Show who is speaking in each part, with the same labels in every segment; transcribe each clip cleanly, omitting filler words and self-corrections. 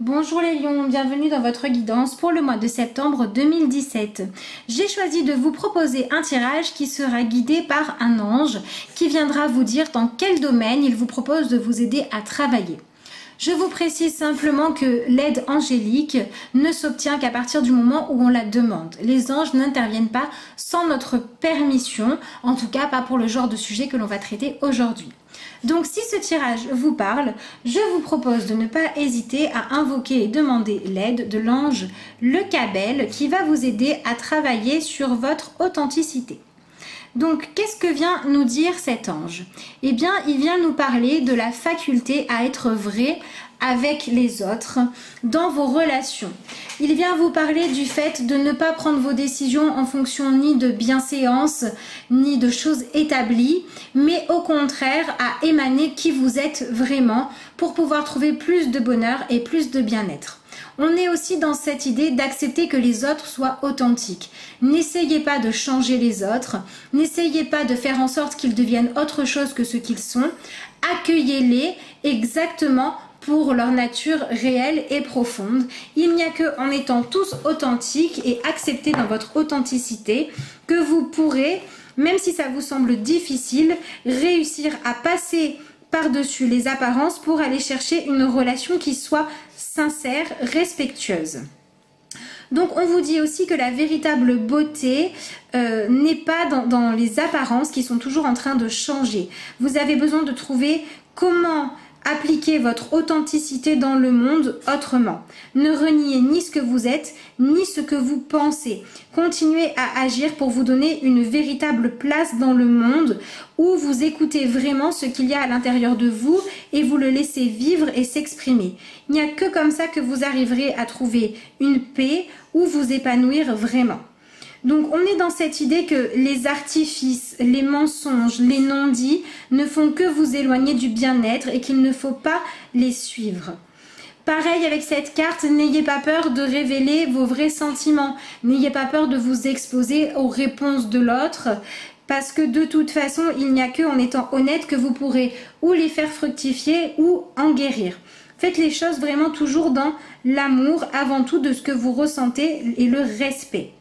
Speaker 1: Bonjour les lions, bienvenue dans votre guidance pour le mois de septembre 2017. J'ai choisi de vous proposer un tirage qui sera guidé par un ange qui viendra vous dire dans quel domaine il vous propose de vous aider à travailler. Je vous précise simplement que l'aide angélique ne s'obtient qu'à partir du moment où on la demande. Les anges n'interviennent pas sans notre permission, en tout cas pas pour le genre de sujet que l'on va traiter aujourd'hui. Donc si ce tirage vous parle, je vous propose de ne pas hésiter à invoquer et demander l'aide de l'ange Le Cabel qui va vous aider à travailler sur votre authenticité. Donc qu'est-ce que vient nous dire cet ange? Eh bien il vient nous parler de la faculté à être vrai avec les autres dans vos relations. Il vient vous parler du fait de ne pas prendre vos décisions en fonction ni de bienséance ni de choses établies, mais au contraire à émaner qui vous êtes vraiment pour pouvoir trouver plus de bonheur et plus de bien-être. On est aussi dans cette idée d'accepter que les autres soient authentiques. N'essayez pas de changer les autres, n'essayez pas de faire en sorte qu'ils deviennent autre chose que ce qu'ils sont. Accueillez-les exactement pour leur nature réelle et profonde. Il n'y a que en étant tous authentiques et acceptés dans votre authenticité que vous pourrez, même si ça vous semble difficile, réussir à passer par-dessus les apparences pour aller chercher une relation qui soit sincère, respectueuse. Donc on vous dit aussi que la véritable beauté n'est pas dans les apparences qui sont toujours en train de changer. Vous avez besoin de trouver comment appliquer votre authenticité dans le monde autrement. Ne reniez ni ce que vous êtes, ni ce que vous pensez. Continuez à agir pour vous donner une véritable place dans le monde où vous écoutez vraiment ce qu'il y a à l'intérieur de vous et vous le laissez vivre et s'exprimer. Il n'y a que comme ça que vous arriverez à trouver une paix ou vous épanouir vraiment. Donc on est dans cette idée que les artifices, les mensonges, les non-dits ne font que vous éloigner du bien-être et qu'il ne faut pas les suivre. Pareil avec cette carte, n'ayez pas peur de révéler vos vrais sentiments, n'ayez pas peur de vous exposer aux réponses de l'autre parce que de toute façon il n'y a que en étant honnête que vous pourrez ou les faire fructifier ou en guérir. Faites les choses vraiment toujours dans l'amour avant tout de ce que vous ressentez et le respect.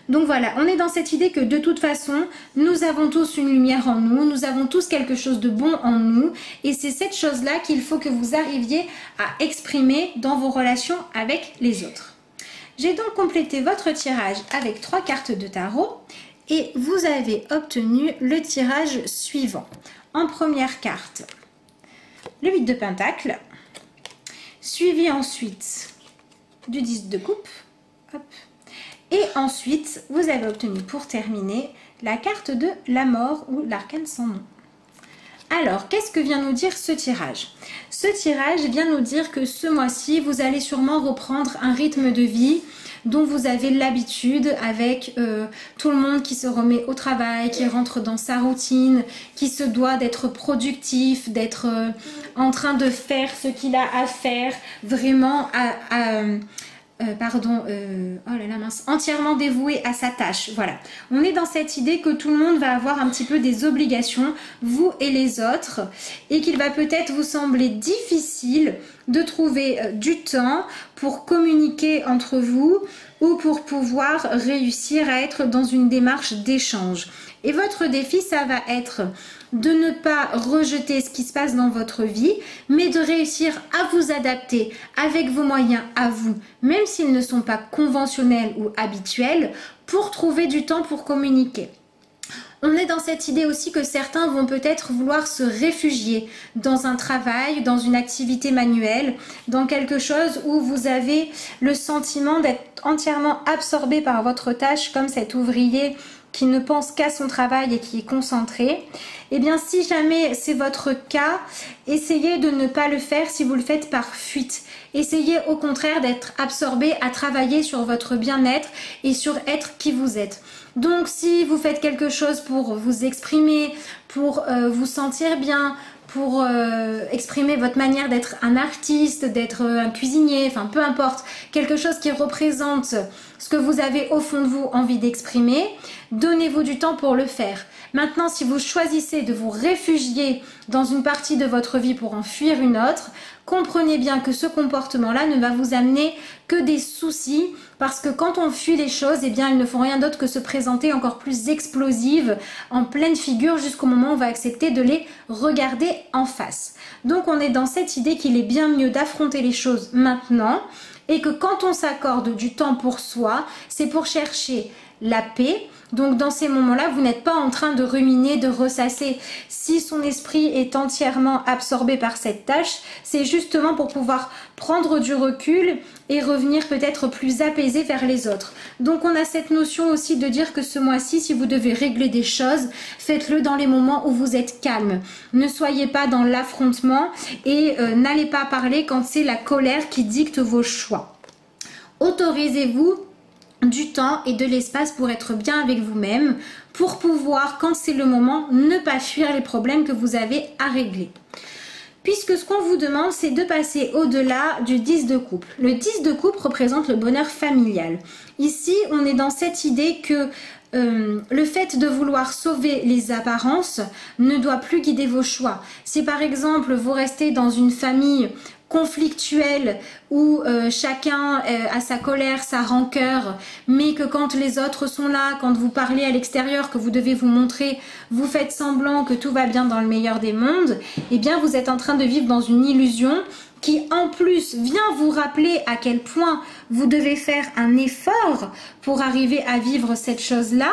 Speaker 1: Donc voilà, on est dans cette idée que de toute façon, nous avons tous une lumière en nous, nous avons tous quelque chose de bon en nous et c'est cette chose-là qu'il faut que vous arriviez à exprimer dans vos relations avec les autres. J'ai donc complété votre tirage avec 3 cartes de tarot et vous avez obtenu le tirage suivant. En première carte, le 8 de Pentacle, suivi ensuite du 10 de coupe, hop. Et ensuite, vous avez obtenu pour terminer la carte de la mort ou l'arcane sans nom. Alors, qu'est-ce que vient nous dire ce tirage? Ce tirage vient nous dire que ce mois-ci, vous allez sûrement reprendre un rythme de vie dont vous avez l'habitude avec tout le monde qui se remet au travail, qui rentre dans sa routine, qui se doit d'être productif, d'être en train de faire ce qu'il a à faire, vraiment oh là là mince, entièrement dévoué à sa tâche. Voilà, on est dans cette idée que tout le monde va avoir un petit peu des obligations, vous et les autres, et qu'il va peut-être vous sembler difficile de trouver du temps pour communiquer entre vous ou pour pouvoir réussir à être dans une démarche d'échange. Et votre défi, ça va être de ne pas rejeter ce qui se passe dans votre vie, mais de réussir à vous adapter avec vos moyens à vous, même s'ils ne sont pas conventionnels ou habituels, pour trouver du temps pour communiquer. On est dans cette idée aussi que certains vont peut-être vouloir se réfugier dans un travail, dans une activité manuelle, dans quelque chose où vous avez le sentiment d'être entièrement absorbé par votre tâche, comme cet ouvrier qui ne pense qu'à son travail et qui est concentré. Eh bien, si jamais c'est votre cas, essayez de ne pas le faire si vous le faites par fuite. Essayez au contraire d'être absorbé à travailler sur votre bien-être et sur être qui vous êtes. Donc, si vous faites quelque chose pour vous exprimer, pour vous sentir bien, pour exprimer votre manière d'être un artiste, d'être un cuisinier, enfin peu importe, quelque chose qui représente ce que vous avez au fond de vous envie d'exprimer, donnez-vous du temps pour le faire. Maintenant, si vous choisissez de vous réfugier dans une partie de votre vie pour en fuir une autre, comprenez bien que ce comportement-là ne va vous amener que des soucis parce que quand on fuit les choses, eh bien, elles ne font rien d'autre que se présenter encore plus explosives en pleine figure jusqu'au moment où on va accepter de les regarder en face. Donc, on est dans cette idée qu'il est bien mieux d'affronter les choses maintenant et que quand on s'accorde du temps pour soi, c'est pour chercher la paix. Donc dans ces moments-là, vous n'êtes pas en train de ruminer, de ressasser. Si son esprit est entièrement absorbé par cette tâche, c'est justement pour pouvoir prendre du recul et revenir peut-être plus apaisé vers les autres. Donc on a cette notion aussi de dire que ce mois-ci, si vous devez régler des choses, faites-le dans les moments où vous êtes calme. Ne soyez pas dans l'affrontement et n'allez pas parler quand c'est la colère qui dicte vos choix. Autorisez-vous du temps et de l'espace pour être bien avec vous-même, pour pouvoir, quand c'est le moment, ne pas fuir les problèmes que vous avez à régler. Puisque ce qu'on vous demande, c'est de passer au-delà du 10 de coupe. Le 10 de coupe représente le bonheur familial. Ici, on est dans cette idée que le fait de vouloir sauver les apparences ne doit plus guider vos choix. Si par exemple, vous restez dans une famille conflictuelle où chacun a sa colère, sa rancœur, mais que quand les autres sont là, quand vous parlez à l'extérieur, que vous devez vous montrer, vous faites semblant que tout va bien dans le meilleur des mondes, eh bien vous êtes en train de vivre dans une illusion qui en plus vient vous rappeler à quel point vous devez faire un effort pour arriver à vivre cette chose-là.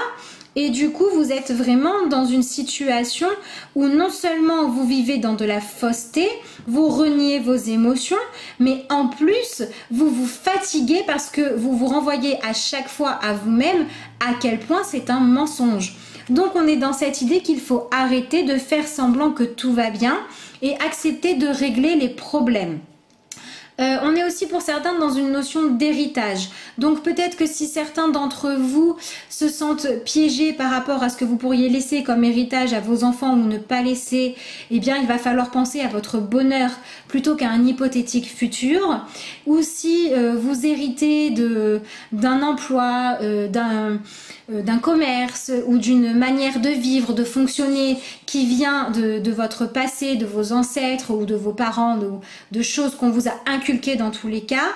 Speaker 1: Et du coup, vous êtes vraiment dans une situation où non seulement vous vivez dans de la fausseté, vous reniez vos émotions, mais en plus, vous vous fatiguez parce que vous vous renvoyez à chaque fois à vous-même à quel point c'est un mensonge. Donc, on est dans cette idée qu'il faut arrêter de faire semblant que tout va bien et accepter de régler les problèmes. On est aussi pour certains dans une notion d'héritage. Donc peut-être que si certains d'entre vous se sentent piégés par rapport à ce que vous pourriez laisser comme héritage à vos enfants ou ne pas laisser, eh bien il va falloir penser à votre bonheur plutôt qu'à un hypothétique futur. Ou si vous héritez d'un emploi, d'un commerce ou d'une manière de vivre, de fonctionner qui vient de votre passé, de vos ancêtres ou de vos parents, de choses qu'on vous a inculquées dans tous les cas,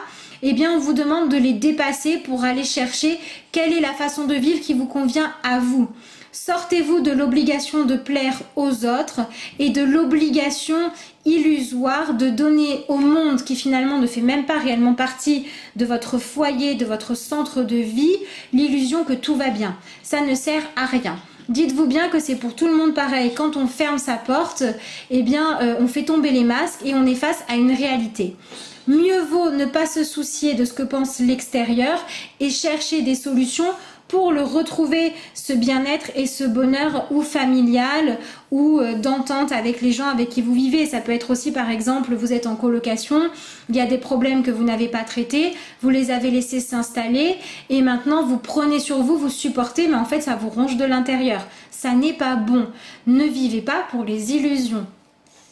Speaker 1: eh bien on vous demande de les dépasser pour aller chercher quelle est la façon de vivre qui vous convient à vous. Sortez-vous de l'obligation de plaire aux autres et de l'obligation illusoire de donner au monde qui finalement ne fait même pas réellement partie de votre foyer, de votre centre de vie, l'illusion que tout va bien. Ça ne sert à rien. Dites-vous bien que c'est pour tout le monde pareil. Quand on ferme sa porte, eh bien, on fait tomber les masques et on est face à une réalité. Mieux vaut ne pas se soucier de ce que pense l'extérieur et chercher des solutions pour le retrouver, ce bien-être et ce bonheur ou familial ou d'entente avec les gens avec qui vous vivez. Ça peut être aussi par exemple, vous êtes en colocation, il y a des problèmes que vous n'avez pas traités, vous les avez laissés s'installer et maintenant vous prenez sur vous, vous supportez, mais en fait ça vous ronge de l'intérieur. Ça n'est pas bon. Ne vivez pas pour les illusions.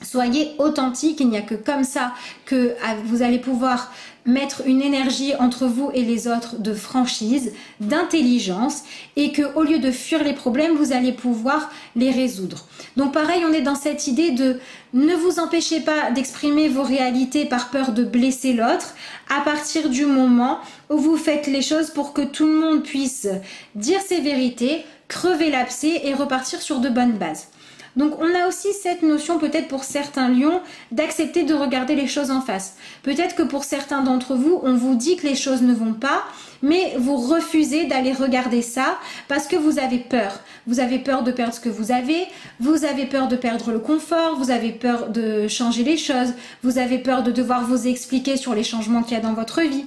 Speaker 1: Soyez authentique, il n'y a que comme ça que vous allez pouvoir mettre une énergie entre vous et les autres de franchise, d'intelligence et que au lieu de fuir les problèmes, vous allez pouvoir les résoudre. Donc pareil, on est dans cette idée de ne vous empêchez pas d'exprimer vos réalités par peur de blesser l'autre à partir du moment où vous faites les choses pour que tout le monde puisse dire ses vérités, crever l'abcès et repartir sur de bonnes bases. Donc on a aussi cette notion peut-être pour certains lions d'accepter de regarder les choses en face. Peut-être que pour certains d'entre vous, on vous dit que les choses ne vont pas, mais vous refusez d'aller regarder ça parce que vous avez peur. Vous avez peur de perdre ce que vous avez peur de perdre le confort, vous avez peur de changer les choses, vous avez peur de devoir vous expliquer sur les changements qu'il y a dans votre vie.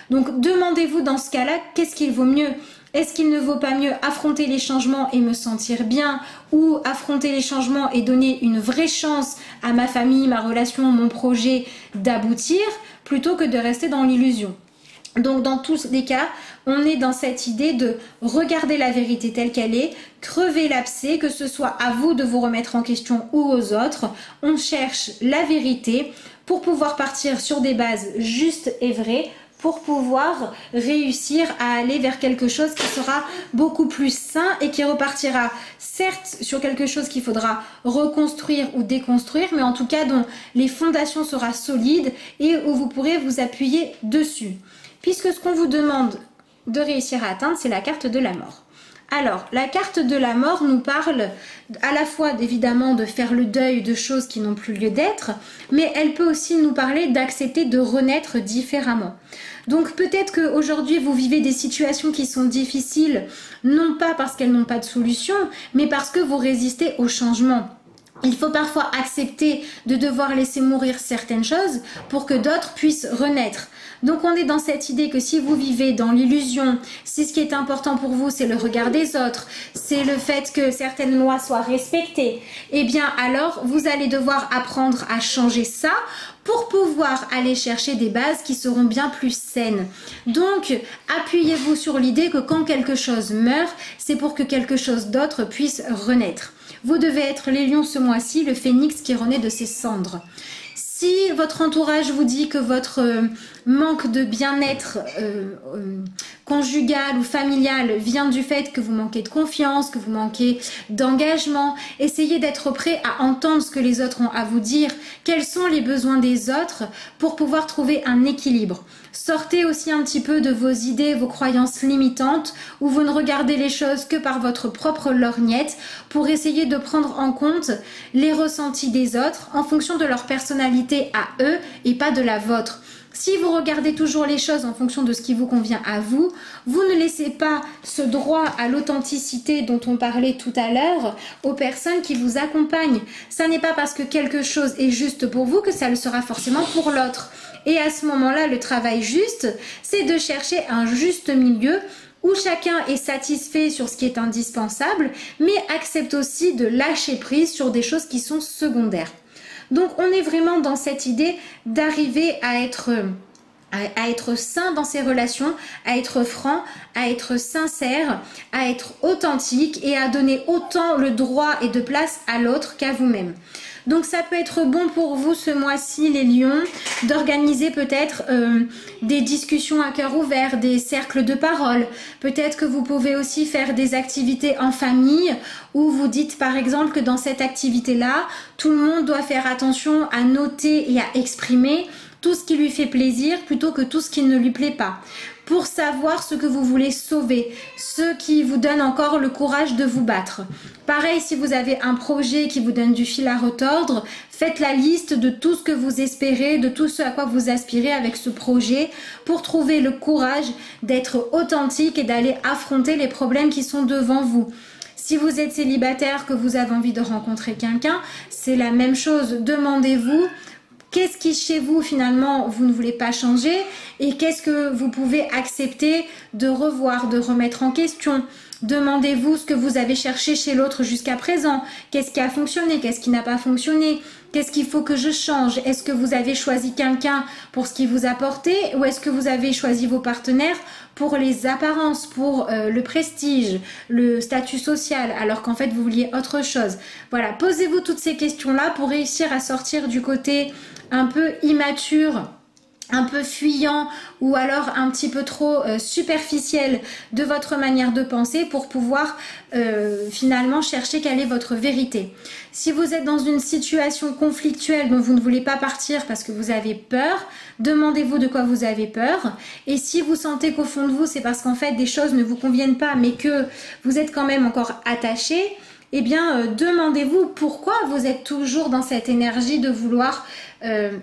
Speaker 1: Donc demandez-vous dans ce cas-là, qu'est-ce qu'il vaut mieux ? Est-ce qu'il ne vaut pas mieux affronter les changements et me sentir bien ou affronter les changements et donner une vraie chance à ma famille, ma relation, mon projet d'aboutir plutôt que de rester dans l'illusion? Donc dans tous les cas, on est dans cette idée de regarder la vérité telle qu'elle est, crever l'abcès, que ce soit à vous de vous remettre en question ou aux autres. On cherche la vérité pour pouvoir partir sur des bases justes et vraies, pour pouvoir réussir à aller vers quelque chose qui sera beaucoup plus sain et qui repartira certes sur quelque chose qu'il faudra reconstruire ou déconstruire, mais en tout cas dont les fondations seront solides et où vous pourrez vous appuyer dessus. Puisque ce qu'on vous demande de réussir à atteindre, c'est la carte de la mort. Alors, la carte de la mort nous parle à la fois évidemment de faire le deuil de choses qui n'ont plus lieu d'être, mais elle peut aussi nous parler d'accepter de renaître différemment. Donc peut-être qu'aujourd'hui vous vivez des situations qui sont difficiles, non pas parce qu'elles n'ont pas de solution, mais parce que vous résistez au changement. Il faut parfois accepter de devoir laisser mourir certaines choses pour que d'autres puissent renaître. Donc on est dans cette idée que si vous vivez dans l'illusion, si ce qui est important pour vous c'est le regard des autres, c'est le fait que certaines lois soient respectées, eh bien alors vous allez devoir apprendre à changer ça pour pouvoir aller chercher des bases qui seront bien plus saines. Donc appuyez-vous sur l'idée que quand quelque chose meurt, c'est pour que quelque chose d'autre puisse renaître. Vous devez être les lions ce mois-ci, le phénix qui renaît de ses cendres. Si votre entourage vous dit que votre manque de bien-être conjugal ou familial vient du fait que vous manquez de confiance, que vous manquez d'engagement, essayez d'être prêt à entendre ce que les autres ont à vous dire, quels sont les besoins des autres pour pouvoir trouver un équilibre. Sortez aussi un petit peu de vos idées, vos croyances limitantes où vous ne regardez les choses que par votre propre lorgnette pour essayer de prendre en compte les ressentis des autres en fonction de leur personnalité à eux et pas de la vôtre. Si vous regardez toujours les choses en fonction de ce qui vous convient à vous, vous ne laissez pas ce droit à l'authenticité dont on parlait tout à l'heure aux personnes qui vous accompagnent. Ça n'est pas parce que quelque chose est juste pour vous que ça le sera forcément pour l'autre. Et à ce moment-là, le travail juste, c'est de chercher un juste milieu où chacun est satisfait sur ce qui est indispensable, mais accepte aussi de lâcher prise sur des choses qui sont secondaires. Donc on est vraiment dans cette idée d'arriver à être sain dans ses relations, à être franc, à être sincère, à être authentique et à donner autant le droit et de place à l'autre qu'à vous-même. Donc ça peut être bon pour vous ce mois-ci les lions d'organiser peut-être des discussions à cœur ouvert, des cercles de parole. Peut-être que vous pouvez aussi faire des activités en famille où vous dites par exemple que dans cette activité-là, tout le monde doit faire attention à noter et à exprimer tout ce qui lui fait plaisir plutôt que tout ce qui ne lui plaît pas. Pour savoir ce que vous voulez sauver, ce qui vous donne encore le courage de vous battre. Pareil, si vous avez un projet qui vous donne du fil à retordre, faites la liste de tout ce que vous espérez, de tout ce à quoi vous aspirez avec ce projet pour trouver le courage d'être authentique et d'aller affronter les problèmes qui sont devant vous. Si vous êtes célibataire, que vous avez envie de rencontrer quelqu'un, c'est la même chose. Demandez-vous qu'est-ce qui chez vous finalement vous ne voulez pas changer et qu'est-ce que vous pouvez accepter de revoir, de remettre en question. Demandez-vous ce que vous avez cherché chez l'autre jusqu'à présent. Qu'est-ce qui a fonctionné? Qu'est-ce qui n'a pas fonctionné? Qu'est-ce qu'il faut que je change? Est-ce que vous avez choisi quelqu'un pour ce qu'il vous apporte ou est-ce que vous avez choisi vos partenaires pour les apparences, pour le prestige, le statut social, alors qu'en fait vous vouliez autre chose? Voilà, posez-vous toutes ces questions-là pour réussir à sortir du côté un peu immature, un peu fuyant ou alors un petit peu trop superficiel de votre manière de penser pour pouvoir finalement chercher quelle est votre vérité. Si vous êtes dans une situation conflictuelle dont vous ne voulez pas partir parce que vous avez peur, demandez-vous de quoi vous avez peur. Et si vous sentez qu'au fond de vous, c'est parce qu'en fait des choses ne vous conviennent pas mais que vous êtes quand même encore attaché, eh bien demandez-vous pourquoi vous êtes toujours dans cette énergie de vouloir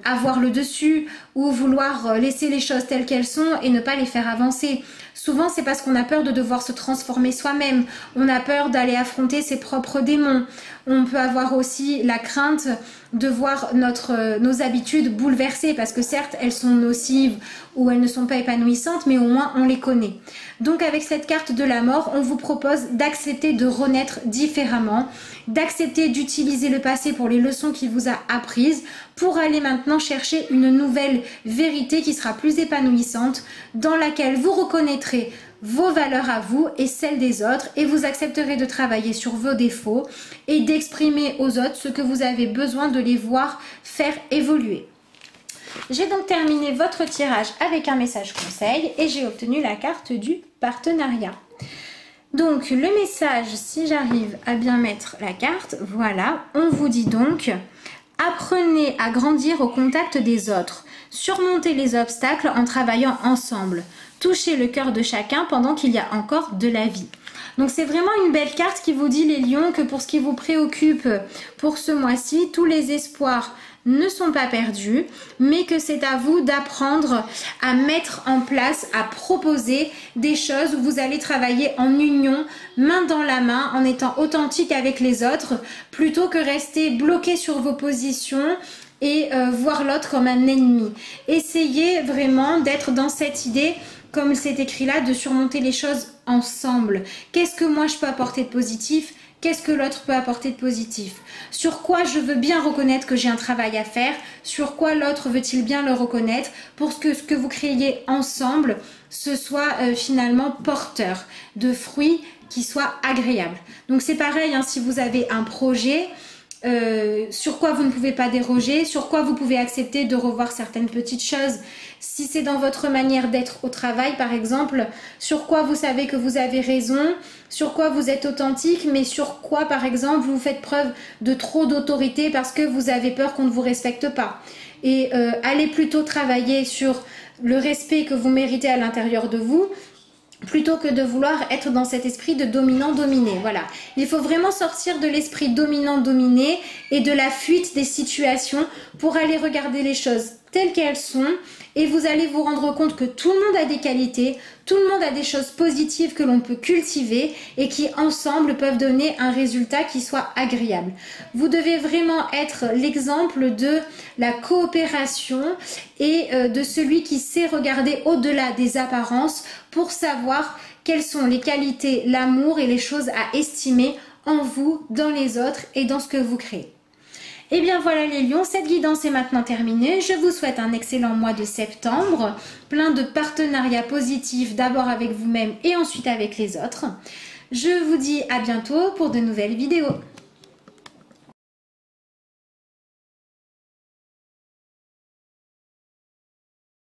Speaker 1: avoir le dessus ou vouloir laisser les choses telles qu'elles sont et ne pas les faire avancer. Souvent c'est parce qu'on a peur de devoir se transformer soi-même, on a peur d'aller affronter ses propres démons. On peut avoir aussi la crainte de voir nos habitudes bouleversées parce que certes elles sont nocives ou elles ne sont pas épanouissantes mais au moins on les connaît. Donc avec cette carte de la mort, on vous propose d'accepter de renaître différemment, d'accepter d'utiliser le passé pour les leçons qu'il vous a apprises pour aller maintenant chercher une nouvelle vérité qui sera plus épanouissante dans laquelle vous reconnaîtrez vos valeurs à vous et celles des autres et vous accepterez de travailler sur vos défauts et d'exprimer aux autres ce que vous avez besoin de les voir faire évoluer. J'ai donc terminé votre tirage avec un message conseil et j'ai obtenu la carte du partenariat. Donc le message, si j'arrive à bien mettre la carte, voilà, on vous dit donc: apprenez à grandir au contact des autres, surmontez les obstacles en travaillant ensemble, touchez le cœur de chacun pendant qu'il y a encore de la vie. Donc c'est vraiment une belle carte qui vous dit, les lions, que pour ce qui vous préoccupe pour ce mois-ci, tous les espoirs ne sont pas perdus, mais que c'est à vous d'apprendre à mettre en place, à proposer des choses où vous allez travailler en union, main dans la main, en étant authentique avec les autres, plutôt que rester bloqué sur vos positions et voir l'autre comme un ennemi. Essayez vraiment d'être dans cette idée, comme c'est écrit là, de surmonter les choses ensemble. Qu'est-ce que moi je peux apporter de positif ? Qu'est-ce que l'autre peut apporter de positif? Sur quoi je veux bien reconnaître que j'ai un travail à faire? Sur quoi l'autre veut-il bien le reconnaître? Pour que ce que vous créez ensemble, ce soit finalement porteur de fruits qui soient agréables. Donc c'est pareil, hein, si vous avez un projet, sur quoi vous ne pouvez pas déroger, sur quoi vous pouvez accepter de revoir certaines petites choses. Si c'est dans votre manière d'être au travail par exemple, sur quoi vous savez que vous avez raison, sur quoi vous êtes authentique, mais sur quoi par exemple vous faites preuve de trop d'autorité parce que vous avez peur qu'on ne vous respecte pas. Et allez plutôt travailler sur le respect que vous méritez à l'intérieur de vous, plutôt que de vouloir être dans cet esprit de dominant-dominé. Voilà. Il faut vraiment sortir de l'esprit dominant-dominé et de la fuite des situations pour aller regarder les choses telles qu'elles sont, et vous allez vous rendre compte que tout le monde a des qualités, tout le monde a des choses positives que l'on peut cultiver et qui ensemble peuvent donner un résultat qui soit agréable. Vous devez vraiment être l'exemple de la coopération et de celui qui sait regarder au-delà des apparences pour savoir quelles sont les qualités, l'amour et les choses à estimer en vous, dans les autres et dans ce que vous créez. Et bien voilà les lions, cette guidance est maintenant terminée. Je vous souhaite un excellent mois de septembre, plein de partenariats positifs, d'abord avec vous-même et ensuite avec les autres. Je vous dis à bientôt pour de nouvelles vidéos.